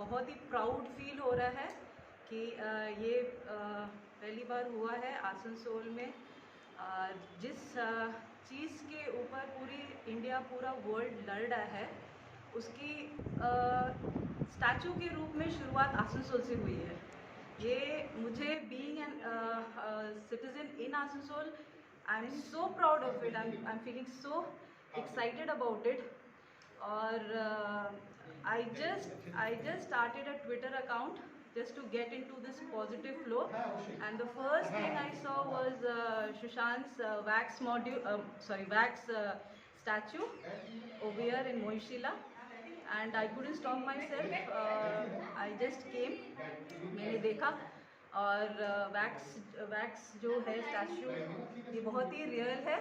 बहुत ही proud feel हो रहा है कि ये पहली बार हुआ है आसनसोल में। जिस चीज़ के ऊपर पूरी इंडिया पूरा वर्ल्ड लड़ रहा है उसकी स्टैचू के रूप में शुरुआत आसनसोल से हुई है। ये मुझे being an citizen in Asansol, I am so proud of it, I am feeling so excited about it. और I just started a Twitter account just to get into this positive flow, and the first thing I saw was Sushant's wax statue over here in Moishila, and I couldn't stop myself. I just came, मैंने देखा और wax जो है statue ये बहुत ही real है।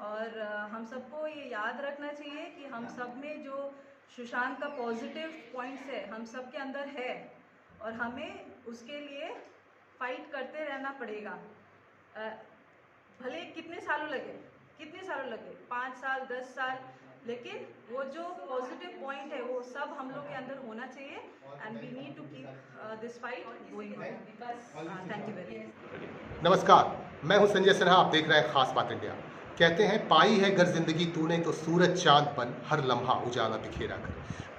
और हम सबको ये याद रखना चाहिए कि हम सब में जो सुशांत का पॉजिटिव पॉइंट्स है हम सब के अंदर है और हमें उसके लिए फाइट करते रहना पड़ेगा। भले कितने सालों लगे 5 साल 10 साल, लेकिन वो जो पॉजिटिव पॉइंट है वो सब हम लोग के अंदर होना चाहिए and we need to keep this fight going on. Thank you very much. नमस्कार, मैं हूं संजय सिन्हा, आप देख रहे हैं खास बात इंडिया। कहते हैं पाई है गर जिंदगी तूने तो सूरज चांद बन हर लम्हा उजाला बिखेरा कर।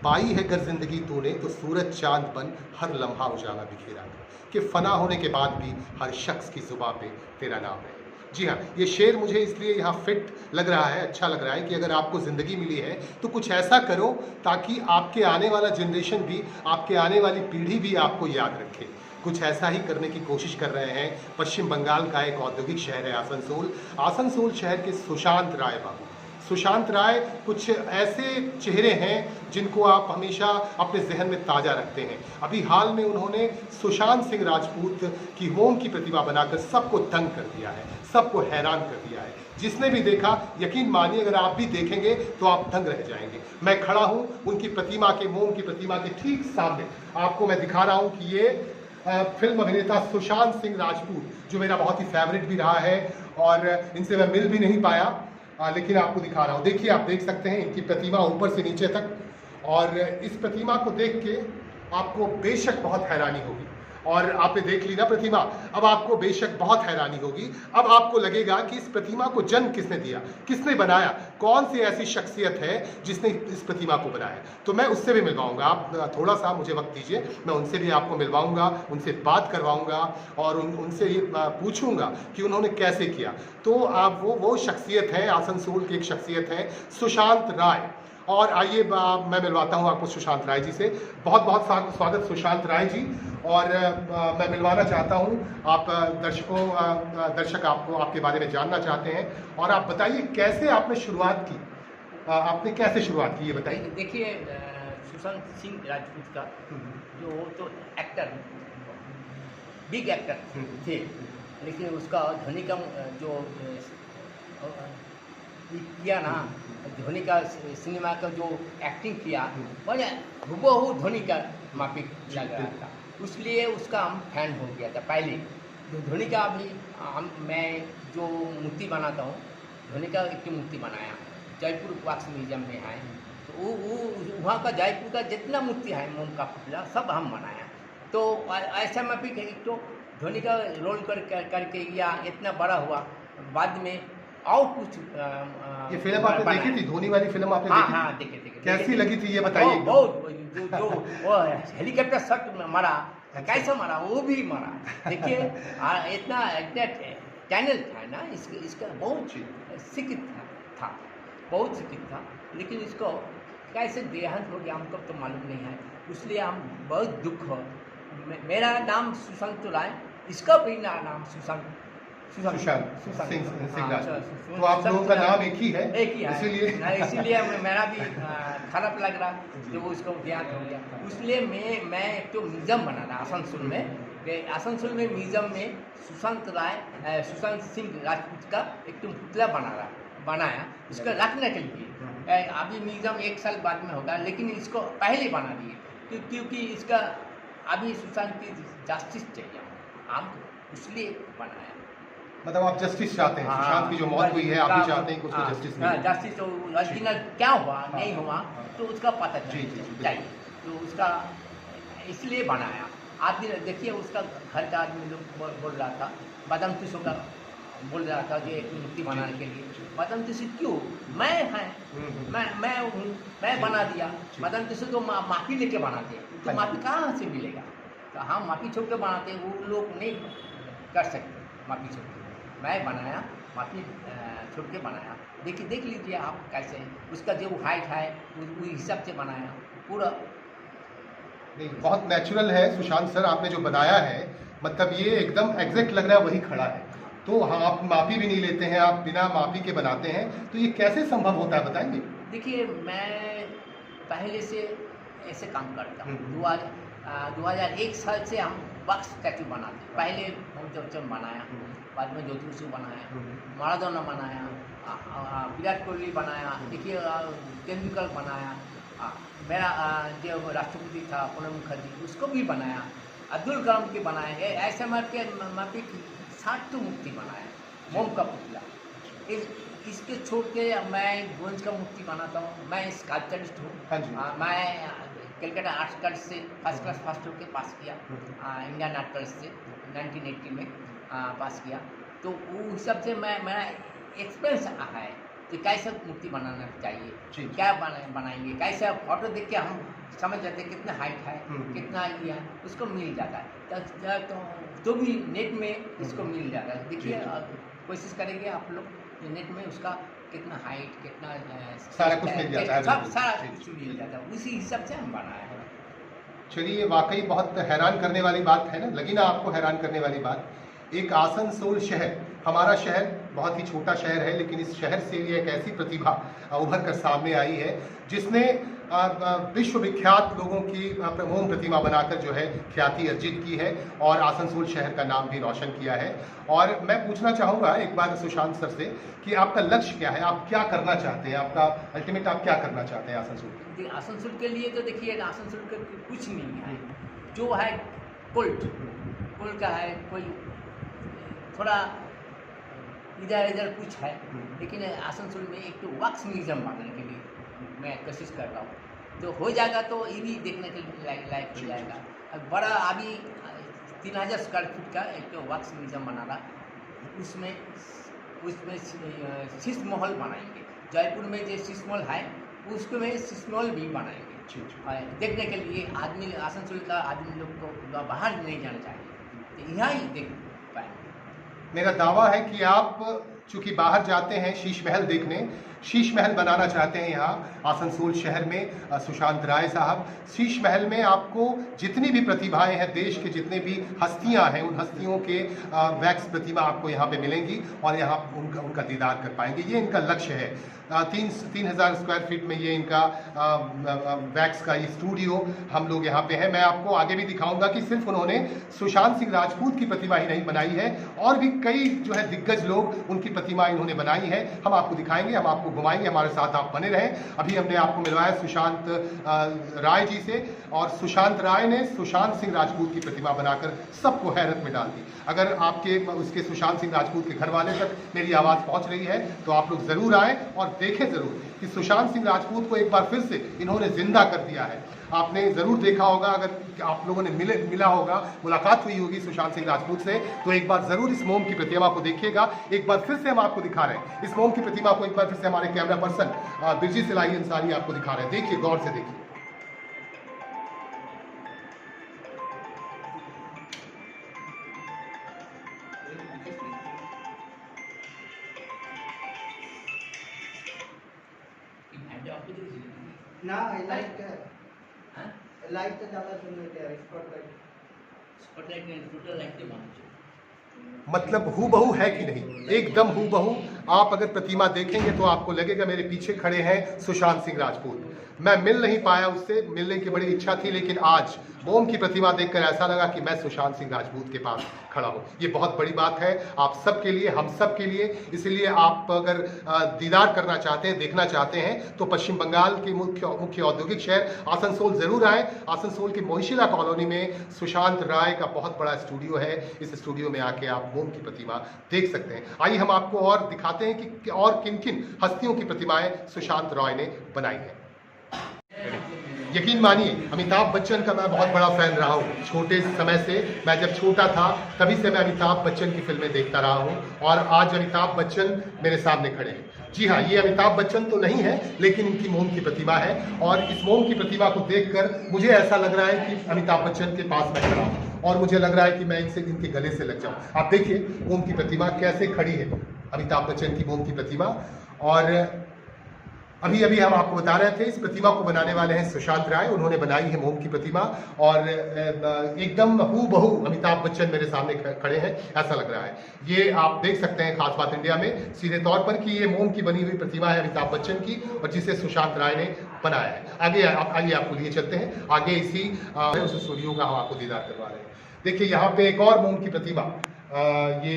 पाई है गर जिंदगी तूने तो सूरज चांद बन हर लम्हा उजाला बिखेरा कर, कि फना होने के बाद भी हर शख्स की जुबां पे तेरा नाम है। जी हाँ, ये शेर मुझे इसलिए यहाँ फिट लग रहा है, अच्छा लग रहा है कि अगर आपको ज़िंदगी मिली है तो कुछ ऐसा करो ताकि आपके आने वाला जनरेशन भी, आपके आने वाली पीढ़ी भी आपको याद रखे। कुछ ऐसा ही करने की कोशिश कर रहे हैं पश्चिम बंगाल का एक औद्योगिक शहर है आसनसोल। आसनसोल शहर के सुशांत राय बाबू, सुशांत राय कुछ ऐसे चेहरे हैं जिनको आप हमेशा अपने जहन में ताज़ा रखते हैं। अभी हाल में उन्होंने सुशांत सिंह राजपूत की होम की प्रतिमा बनाकर सबको दंग कर दिया है, सबको हैरान कर दिया है। जिसने भी देखा, यकीन मानिए अगर आप भी देखेंगे तो आप दंग रह जाएंगे। मैं खड़ा हूँ उनकी प्रतिमा के, मोम की प्रतिमा के ठीक सामने, आपको मैं दिखा रहा हूँ कि ये फिल्म अभिनेता सुशांत सिंह राजपूत, जो मेरा बहुत ही फेवरेट भी रहा है और इनसे मैं मिल भी नहीं पाया, लेकिन आपको दिखा रहा हूँ। देखिए, आप देख सकते हैं इनकी प्रतिमा ऊपर से नीचे तक, और इस प्रतिमा को देख के आपको बेशक बहुत हैरानी होगी। और आपने देख ली ना प्रतिमा, अब आपको बेशक बहुत हैरानी होगी। अब आपको लगेगा कि इस प्रतिमा को जन्म किसने दिया, किसने बनाया, कौन सी ऐसी शख्सियत है जिसने इस प्रतिमा को बनाया। तो मैं उससे भी मिलवाऊंगा, आप थोड़ा सा मुझे वक्त दीजिए, मैं उनसे भी आपको मिलवाऊंगा, उनसे बात करवाऊंगा और उनसे ये पूछूंगा कि उन्होंने कैसे किया। तो आप वो शख्सियत है, आसनसोल की एक शख्सियत है सुशांत राय। और आइए मैं मिलवाता हूं आपको सुशांत राय जी से। बहुत बहुत स्वागत सुशांत राय जी। और मैं मिलवाना चाहता हूं, आप दर्शक आपको, आपके बारे में जानना चाहते हैं, और आप बताइए कैसे आपने शुरुआत की, आपने कैसे शुरुआत की ये बताइए। देखिए, सुशांत सिंह राजपूत का जो तो एक्टर, बिग एक्टर थे, लेकिन उसका धोनी का जो किया ना, धोनी का सिनेमा का जो एक्टिंग किया वो हूबहू धोनी का माफिक लग रहा था, इसलिए उसका हम फैन हो गया था पहले। जो धोनी का अभी मैं जो मूर्ति बनाता हूँ, धोनी का एक मूर्ति बनाया जयपुर वैक्स म्यूजियम में है। तो वो वहाँ का जयपुर का जितना मूर्ति है मोम का पुतला सब हम बनाया। तो ऐसा मैं भी एक तो धोनी का रोल करके या इतना बड़ा हुआ, बाद में और कुछ ये फिल्म आपने देखी थी, धोनी वाली फिल्म आपने देखी? हाँ, देखे। कैसी लगी थी ये बताइए। बहुत जो वो हेलीकॉप्टर शॉट मारा, कैसा मारा, वो भी मारा। देखिए, इतना चैनल था ना, इसका बहुत शिक्षित था, बहुत शिक्षित था, लेकिन इसको कैसे देहांत हो गया हमको तो मालूम नहीं है, इसलिए हम बहुत दुख हो। मेरा नाम सुशांत राय, इसका भी नाम सुशांत सिंह राजपूत। तो आप लोगों का नाम एक ही है, इसीलिए मेरा भी खराब लग रहा जब उसको ज्ञात हो गया। इसलिए मैं एक तो म्यूजियम बना रहा आसनसोल में म्यूजियम में सुशांत सिंह राजपूत का एक तो पुतला बनाया इसको रखने के लिए। अभी म्यूजियम 1 साल बाद में होगा, लेकिन इसको पहले बना दिए क्योंकि इसका अभी सुशांत की जस्टिस चाहिए हमको, इसलिए बनाया। मतलब आप जस्टिस चाहते हैं, सुशांत की जो मौत हुई है आप भी चाहते हैं कि उसको जस्टिस मिले। जस्टिस तो ओरिजिनल क्या हुआ नहीं हुआ तो उसका पता चाहिए। तो उसका इसलिए बनाया। आप भी देखिए उसका घर का आदमी लोग बोल रहा था बादाम टिशू का, बोल रहा था कि एक मूर्ति बनाने के लिए बादाम टिशू क्यों, मैं है, मैं हूँ, मैं बना दिया। बादाम टिशू तो माफी लेके बनाते हैं, तो माफी कहाँ से मिलेगा? तो हम माफी छोड़ के बनाते हैं, वो लोग नहीं कर सकते माफी छोड़ के। मैं बनाया, माफी छोड़ के बनाया। देखिए, देख लीजिए आप कैसे उसका जो हाइट है उस हिसाब से बनाया पूरा। नहीं, बहुत नेचुरल है सुशांत सर, आपने जो बनाया है मतलब ये एकदम एग्जैक्ट लग रहा है, वही खड़ा है। तो हाँ, आप माफी भी नहीं लेते हैं, आप बिना माफी के बनाते हैं, तो ये कैसे संभव होता है बताएंगे? देखिए, मैं पहले से ऐसे काम करता हूँ। 2001 साल से हम बॉक्स स्टैचू बनाते हैं। पहले हम बनाया, बाद में ज्योतिषु बनाया, माराडोना बनाया, विराट कोहली बनाया, देखिए तेंदुलकर बनाया, मेरा जो राष्ट्रपति था प्रणब मुखर्जी उसको भी बनाया, अब्दुल कलाम की बनाया। ऐसे मार के 60 मूर्ति बनाया, मोम का पुतला। इसके छोड़ के मैं ब्रोंज का मूर्ति बनाता हूँ। मैं स्कल्पचरिस्ट हूँ। मैं कलकत्ता आर्ट्स कॉलेज से फर्स्ट क्लास फर्स्ट होकर पास किया, इंडियन आर्ट कॉलेज से 1980 में पास किया। तो वो हिसाब से मेरा एक्सपीरियंस है कि कैसे मूर्ति बनाना चाहिए, क्या बनाएंगे, कैसे फोटो देख के हम समझ जाते हैं कितना हाइट है, कितना ये है, उसको मिल जाता है। तो भी नेट में इसको मिल जाता है। देखिए, कोशिश करेंगे आप लोग नेट में उसका कितना हाइट, कितना सारा कुछ मिल जाता है, सारा कुछ मिल जाता है। उसी हिसाब से हम बनाए हैं। चलिए, वाकई बहुत हैरान करने वाली बात है ना, लगी ना आपको हैरान करने वाली बात? एक आसनसोल शहर, हमारा शहर बहुत ही छोटा शहर है, लेकिन इस शहर से भी एक ऐसी प्रतिभा उभर कर सामने आई है जिसने विश्वविख्यात लोगों की मोम प्रतिमा बनाकर जो है ख्याति अर्जित की है और आसनसोल शहर का नाम भी रोशन किया है। और मैं पूछना चाहूँगा एक बार सुशांत सर से कि आपका लक्ष्य क्या है, आप क्या करना चाहते हैं, आपका अल्टीमेट आप क्या करना चाहते हैं आसनसोल? आसनसोल के लिए तो देखिए, आसनसोल का कुछ नहीं है, जो है कुल का है, कोई थोड़ा इधर कुछ है, लेकिन आसनसोल में एक तो वैक्स म्यूजियम बनाने के लिए मैं कोशिश कर रहा हूँ। तो हो जाएगा तो ये भी देखने के लिए लायक हो जाएगा। अब बड़ा अभी 3000 स्क्वायर फीट का एक तो वैक्स म्यूजियम बना रहा, उसमें शीश महल बनाएंगे। जयपुर में जो शीश महल है उसमें शीश महल भी बनाएंगे। देखने के लिए आदमी, आसनसोल का आदमी लोग को बाहर नहीं जाना चाहिए, तो यहाँ ही देख पाएंगे। मेरा दावा है कि आप चूंकि बाहर जाते हैं शीश महल देखने, शीश महल बनाना चाहते हैं यहाँ आसनसोल शहर में सुशांत राय साहब। शीश महल में आपको जितनी भी प्रतिभाएं हैं, देश के जितने भी हस्तियां हैं, उन हस्तियों के वैक्स प्रतिमा आपको यहाँ पे मिलेंगी और यहाँ उनका दीदार कर पाएंगे। ये इनका लक्ष्य है। 3000 स्क्वायर फीट में ये इनका वैक्स का ये स्टूडियो हम लोग यहाँ पे है। मैं आपको आगे भी दिखाऊंगा कि सिर्फ उन्होंने सुशांत सिंह राजपूत की प्रतिमा ही नहीं बनाई है, और भी कई जो है दिग्गज लोग उनकी प्रतिमा इन्होंने बनाई है। हम आपको दिखाएंगे, हम आपको घुमाएंगे, हमारे साथ आप बने रहें। अभी हमने आपको मिलवाया सुशांत राय जी से, और सुशांत राय ने सुशांत सिंह राजपूत की प्रतिमा बनाकर सबको हैरत में डाल दी। अगर आपके उसके सुशांत सिंह राजपूत के घर वाले तक मेरी आवाज़ पहुंच रही है तो आप लोग ज़रूर आएँ और देखें ज़रूर कि सुशांत सिंह राजपूत को एक बार फिर से इन्होंने जिंदा कर दिया है। आपने ज़रूर देखा होगा, अगर आप लोगों ने मिला होगा, मुलाकात हुई होगी सुशांत सिंह राजपूत से, तो एक बार ज़रूर इस मोम की प्रतिमा को देखिएगा। एक बार फिर से हम आपको दिखा रहे हैं इस मोम की प्रतिमा को, एक बार फिर से हमारे कैमरा पर्सन बिरजी सिलाई अंसारी आपको दिखा रहे हैं। देखिए, गौर से देखिए। No, I like the ज़्यादा सुंदर है स्पॉटलाइट। स्पॉटलाइट में टोटल लाइट के मान मतलब हूबहू है कि नहीं, एकदम हूबहू। आप अगर प्रतिमा देखेंगे तो आपको लगेगा मेरे पीछे खड़े हैं सुशांत सिंह राजपूत। मैं मिल नहीं पाया उससे, मिलने की बड़ी इच्छा थी, लेकिन आज मोम की प्रतिमा देखकर ऐसा लगा कि मैं सुशांत सिंह राजपूत के पास खड़ा हूँ। ये बहुत बड़ी बात है आप सब के लिए, हम सब के लिए। इसलिए आप अगर दीदार करना चाहते हैं, देखना चाहते हैं, तो पश्चिम बंगाल के मुख्य औद्योगिक शहर आसनसोल ज़रूर आएँ। आसनसोल की मोहिशिला कॉलोनी में सुशांत राय का बहुत बड़ा स्टूडियो है। इस स्टूडियो में आके आप मोम की प्रतिमा देख सकते हैं। आइए हम आपको और दिखाते हैं कि और किन किन हस्तियों की प्रतिमाएं सुशांत राय ने बनाई हैं। यकीन मानिए अमिताभ बच्चन का मैं बहुत बड़ा फैन रहा हूँ। छोटे समय से, मैं जब छोटा था तभी से मैं अमिताभ बच्चन की फिल्में देखता रहा हूँ और आज अमिताभ बच्चन मेरे सामने खड़े हैं। जी हाँ, ये अमिताभ बच्चन तो नहीं है, लेकिन इनकी मोम की प्रतिमा है और इस मोम की प्रतिमा को देखकर मुझे ऐसा लग रहा है कि अमिताभ बच्चन के पास मैं खड़ा हूँ और मुझे लग रहा है कि मैं इनके गले से लग जाऊँ। आप देखिए मोम की प्रतिमा कैसे खड़ी है, अमिताभ बच्चन की मोम की प्रतिमा। और अभी अभी हम आपको बता रहे थे इस प्रतिमा को बनाने वाले हैं सुशांत राय, उन्होंने बनाई है मोम की प्रतिमा और एकदम हूबहू अमिताभ बच्चन मेरे सामने खड़े हैं ऐसा लग रहा है। ये आप देख सकते हैं खास बात इंडिया में सीधे तौर पर कि ये मोम की बनी हुई प्रतिमा है अमिताभ बच्चन की और जिसे सुशांत राय ने बनाया है। आगे आइए आपको लिए चलते हैं, आगे इसी उस स्टूडियो का हम आपको दीदार करवा रहे हैं। देखिए यहाँ पे एक और मोम की प्रतिमा, ये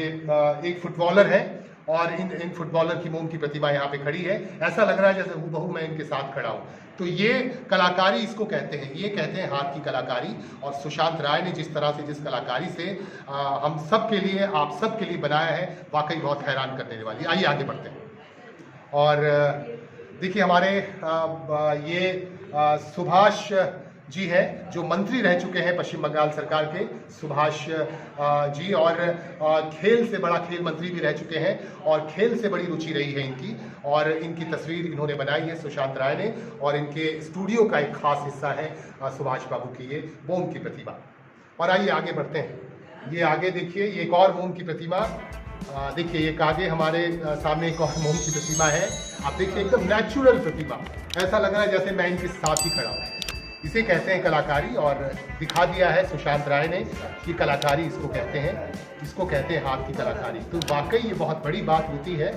एक फुटबॉलर है और इन फुटबॉलर की मोम की प्रतिमा यहाँ पे खड़ी है। ऐसा लग रहा है जैसे हूबहू मैं इनके साथ खड़ा हूँ। तो ये कलाकारी इसको कहते हैं, ये कहते हैं हाथ की कलाकारी। और सुशांत राय ने जिस तरह से, जिस कलाकारी से हम सब के लिए, आप सब के लिए बनाया है, वाकई बहुत हैरान करने वाली। आइए आगे बढ़ते हैं। और देखिए हमारे ये सुभाष जी है जो मंत्री रह चुके हैं पश्चिम बंगाल सरकार के, सुभाष जी, और खेल से बड़ा खेल मंत्री भी रह चुके हैं और खेल से बड़ी रुचि रही है इनकी। और इनकी तस्वीर इन्होंने बनाई है सुशांत राय ने और इनके स्टूडियो का एक खास हिस्सा है सुभाष बाबू की ये मोम की प्रतिमा। और आइए आगे बढ़ते हैं। ये आगे देखिए, ये एक और मोम की प्रतिमा। देखिए एक आगे हमारे सामने एक और मोम की प्रतिमा है। आप देखिए एकदम नेचुरल प्रतिमा, ऐसा लग रहा है जैसे मैं इनके साथ ही खड़ा हूँ। इसे कहते हैं कलाकारी और दिखा दिया है सुशांत राय ने कि कलाकारी इसको कहते हैं, इसको कहते हैं हाथ की कलाकारी। तो वाकई ये बहुत बड़ी बात होती है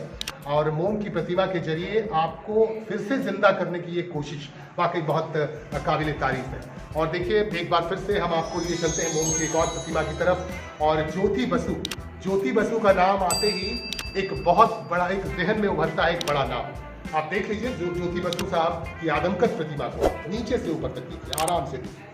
और मोम की प्रतिमा के जरिए आपको फिर से जिंदा करने की ये कोशिश वाकई बहुत काबिल तारीफ है। और देखिए एक बार फिर से हम आपको लिए चलते हैं मोम की एक और प्रतिमा की तरफ। और ज्योति बसु का नाम आते ही एक बहुत बड़ा, एक जहन में उभरता है एक बड़ा नाम। आप देख लीजिए ज्योति बसु साहब की आदमकद प्रतिमा को नीचे से ऊपर तक देखिए, आराम से देखिए।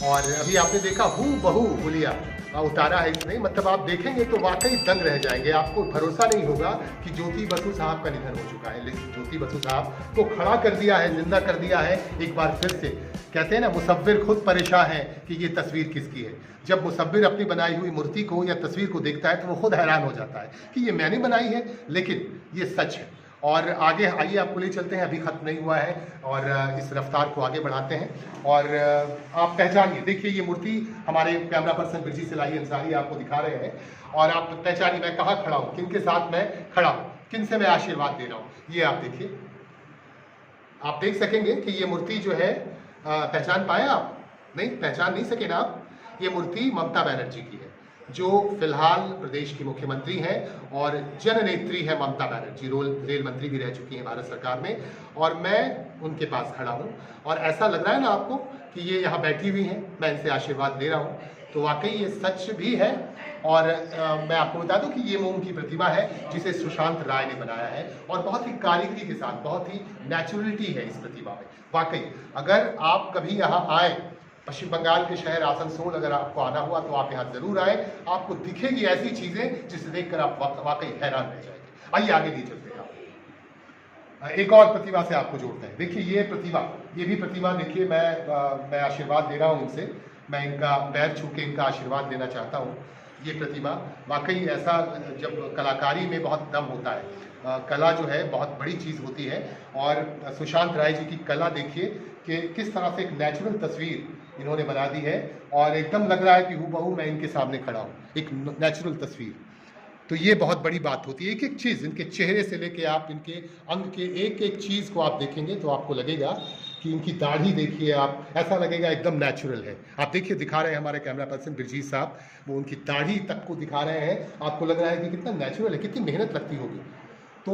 और अभी आपने देखा हूबहू हुलिया उतारा है इसने, मतलब आप देखेंगे तो वाकई दंग रह जाएंगे। आपको भरोसा नहीं होगा कि ज्योति बसु साहब का निधन हो चुका है, लेकिन ज्योति बसु साहब को खड़ा कर दिया है, जिंदा कर दिया है एक बार फिर से। कहते हैं ना, मुसव्विर खुद परेशान है कि ये तस्वीर किसकी है। जब मुसव्विर अपनी बनाई हुई मूर्ति को या तस्वीर को देखता है तो वो खुद हैरान हो जाता है कि ये मैंने बनाई है, लेकिन ये सच है। और आगे आइए आपको ले चलते हैं, अभी खत्म नहीं हुआ है और इस रफ्तार को आगे बढ़ाते हैं। और आप पहचानिए, देखिए ये मूर्ति हमारे कैमरा पर्सन बिरजीत सिलाही अंसारी आपको दिखा रहे हैं। और आप पहचानिए मैं कहाँ खड़ा हूँ, किन के साथ मैं खड़ा हूँ, किन से मैं आशीर्वाद दे रहा हूँ। ये आप देखिए, आप देख सकेंगे कि ये मूर्ति जो है, पहचान पाए आप? नहीं पहचान नहीं सके ना आप? ये मूर्ति ममता बनर्जी की है, जो फिलहाल प्रदेश की मुख्यमंत्री हैं और जननेत्री है ममता बनर्जी, रेल मंत्री भी रह चुकी हैं भारत सरकार में। और मैं उनके पास खड़ा हूं और ऐसा लग रहा है ना आपको कि ये यहाँ बैठी हुई हैं, मैं इनसे आशीर्वाद ले रहा हूं। तो वाकई ये सच भी है। और मैं आपको बता दूं कि ये मोम की प्रतिमा है जिसे सुशांत राय ने बनाया है और बहुत ही कारीगरी के साथ, बहुत ही नेचुरलिटी है इस प्रतिमा में। वाकई अगर आप कभी यहाँ आए, पश्चिम बंगाल के शहर आसनसोल अगर आपको आना हुआ तो आप यहाँ जरूर आए, आपको दिखेगी ऐसी चीजें जिसे देखकर आप वाकई हैरान रह जाएंगे। आइए आगे लिए चलते हैं, एक और प्रतिमा से आपको जोड़ते हैं। देखिए ये प्रतिमा, ये भी प्रतिमा देखिए, मैं आशीर्वाद दे रहा हूँ इनसे, मैं इनका पैर छू के इनका आशीर्वाद लेना चाहता हूँ। ये प्रतिमा वाकई ऐसा, जब कलाकारी में बहुत दम होता है, कला जो है बहुत बड़ी चीज़ होती है। और सुशांत राय जी की कला देखिए कि किस तरह से एक नेचुरल तस्वीर इन्होंने बना दी है और एकदम लग रहा है कि हूबहू मैं इनके सामने खड़ा हूँ, एक नेचुरल तस्वीर। तो ये बहुत बड़ी बात होती है। एक एक चीज़, इनके चेहरे से लेके आप इनके अंग के एक एक चीज़ को आप देखेंगे तो आपको लगेगा कि इनकी दाढ़ी देखिए आप, ऐसा लगेगा एकदम नेचुरल है। आप देखिए, दिखा रहे हैं हमारे कैमरा पर्सन बिरजीत साहब, वो उनकी दाढ़ी तक को दिखा रहे हैं, आपको लग रहा है कि कितना नेचुरल है, कितनी मेहनत लगती होगी। तो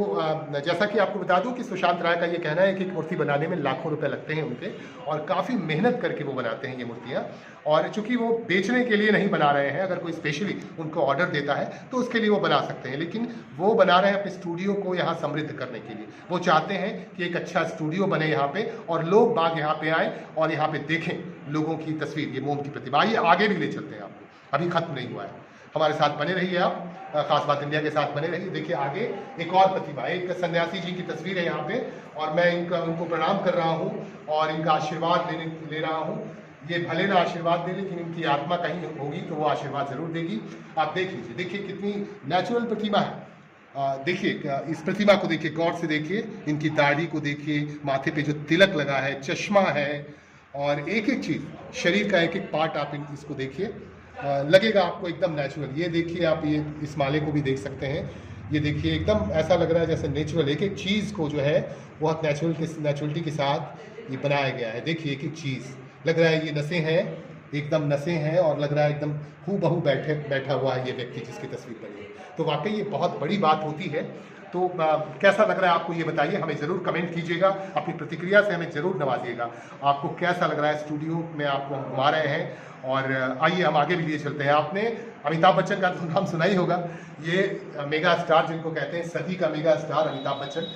जैसा कि आपको बता दूं कि सुशांत राय का ये कहना है कि एक मूर्ति बनाने में लाखों रुपए लगते हैं उनके, और काफ़ी मेहनत करके वो बनाते हैं ये मूर्तियाँ। और चूंकि वो बेचने के लिए नहीं बना रहे हैं, अगर कोई स्पेशली उनको ऑर्डर देता है तो उसके लिए वो बना सकते हैं, लेकिन वो बना रहे हैं अपने स्टूडियो को यहाँ समृद्ध करने के लिए। वो चाहते हैं कि एक अच्छा स्टूडियो बने यहाँ पे और लोग बाग यहाँ पे आएँ और यहाँ पे देखें लोगों की तस्वीर, ये मोम की प्रतिभा। आइए आगे भी ले चलते हैं आपको, अभी खत्म नहीं हुआ है। हमारे साथ बने रहिए आप, खास बात इंडिया के साथ बने रहिए। देखिए आगे एक और प्रतिभा, एक सन्यासी जी की तस्वीर है यहाँ पे, और मैं उनको प्रणाम कर रहा हूँ और इनका आशीर्वाद ले रहा हूँ। ये भले ना आशीर्वाद दे, लेकिन इनकी आत्मा कहीं होगी तो वो आशीर्वाद जरूर देगी। आप देख लीजिए, देखिए कितनी नेचुरल प्रतिमा है। देखिए इस प्रतिमा को देखिए, गौर से देखिए, इनकी दाढ़ी को देखिए, माथे पे जो तिलक लगा है, चश्मा है, और एक एक चीज़, शरीर का एक एक पार्ट आप इसको देखिए, लगेगा आपको एकदम नेचुरल। ये देखिए आप, ये इस माले को भी देख सकते हैं, ये देखिए एकदम ऐसा लग रहा है जैसे नेचुरल, एक एक चीज़ को जो है बहुत नेचुरलिटी के साथ ये बनाया गया है। देखिए एक एक चीज़ लग रहा है, ये नसें हैं, एकदम नसें हैं, और लग रहा है एकदम हूबहू बैठा हुआ है ये व्यक्ति जिसकी तस्वीर बनी है। तो वाकई ये बहुत बड़ी बात होती है। तो कैसा लग रहा है आपको ये बताइए, हमें ज़रूर कमेंट कीजिएगा, अपनी प्रतिक्रिया से हमें ज़रूर नवाजिएगा। आपको कैसा लग रहा है, स्टूडियो में आपको हम घुमा रहे हैं, और आइए हम आगे भी लिए चलते हैं। आपने अमिताभ बच्चन का तो नाम सुना ही होगा, ये मेगा स्टार जिनको कहते हैं, सदी का मेगा स्टार अमिताभ बच्चन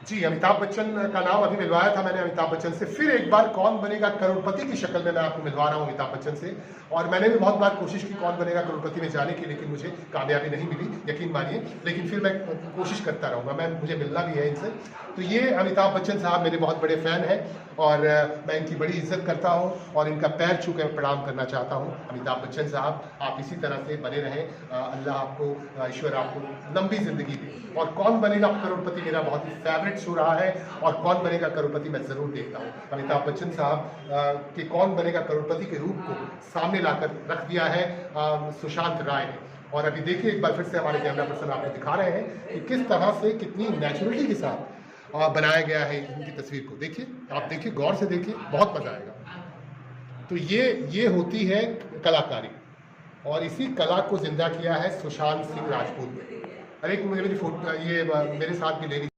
जी। अमिताभ बच्चन का नाम अभी मिलवाया था मैंने अमिताभ बच्चन से, फिर एक बार कौन बनेगा करोड़पति की शक्ल में मैं आपको मिलवा रहा हूँ अमिताभ बच्चन से। और मैंने भी बहुत बार कोशिश की कौन बनेगा करोड़पति में जाने की, लेकिन मुझे कामयाबी नहीं मिली, यकीन मानिए, लेकिन फिर मैं कोशिश करता रहूँगा, मुझे मिलना भी है इनसे। तो ये अमिताभ बच्चन साहब मेरे बहुत बड़े फ़ैन हैं, और मैं इनकी बड़ी इज्जत करता हूँ, और इनका पैर छू कर प्रणाम करना चाहता हूँ। अमिताभ बच्चन साहब, आप इसी तरह से बने रहें, अल्लाह आपको, ईश्वर आपको लंबी ज़िंदगी दे। और कौन बनेगा करोड़पति मेरा बहुत ही फेवरेट शो रहा है, और कौन बनेगा करोड़पति मैं ज़रूर देखता हूँ। अमिताभ बच्चन साहब के कौन बनेगा करोड़पति के रूप को सामने लाकर रख दिया है सुशांत राय ने। और अभी देखिए एक बार फिर से हमारे कैमरा पर्सन आपको दिखा रहे हैं कि किस तरह से, कितनी नेचुरलिटी के साथ बनाया गया है इनकी तस्वीर को। देखिए, आप देखिए, गौर से देखिए, बहुत मजा आएगा। तो ये होती है कलाकारी, और इसी कला को जिंदा किया है सुशांत सिंह राजपूत ने। अरे मेरी फोटो ये मेरे साथ भी ले लीजिए।